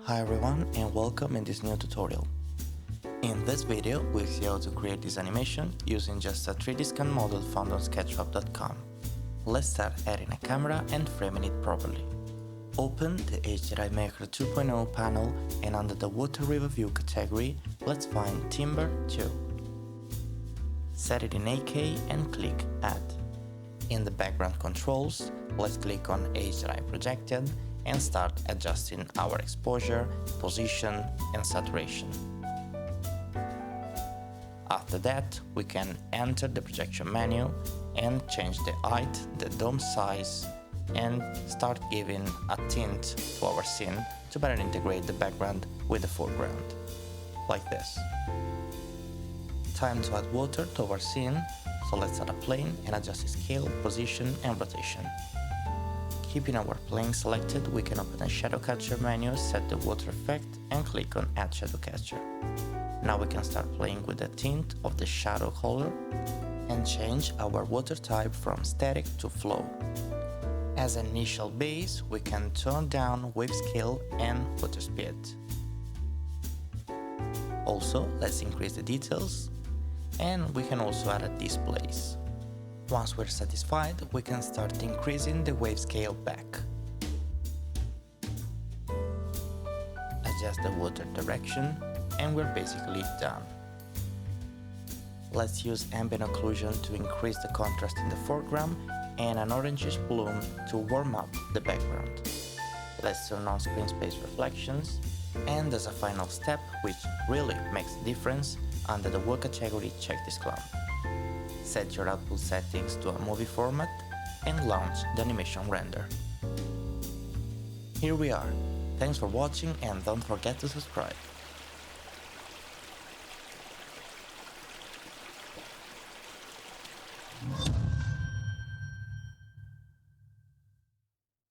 Hi everyone and welcome in this new tutorial. In this video we'll see how to create this animation using just a 3D scan model found on sketchup.com. Let's start adding a camera and framing it properly. Open the HDRI Maker 2.0 panel and under the Water River View category, let's find Timber 2. Set it in 8K and click Add. In the background controls, let's click on HDRI Projected and start adjusting our exposure, position and saturation. After that, we can enter the projection menu and change the height, the dome size, and start giving a tint to our scene to better integrate the background with the foreground, like this. Time to add water to our scene, so let's add a plane and adjust the scale, position and rotation. Keeping our plane selected, we can open a shadow catcher menu, set the water effect and click on Add Shadow Catcher. Now we can start playing with the tint of the shadow color and change our water type from static to flow. As an initial base, we can turn down wave scale and water speed. Also, let's increase the details and we can also add a displays. Once we're satisfied, we can start increasing the wave scale back. Adjust the water direction and we're basically done. Let's use ambient occlusion to increase the contrast in the foreground and an orangish bloom to warm up the background. Let's turn on screen space reflections, and as a final step, which really makes a difference, under the World category, check this clown. Set your output settings to a movie format and launch the animation render. Here we are. Thanks for watching and don't forget to subscribe.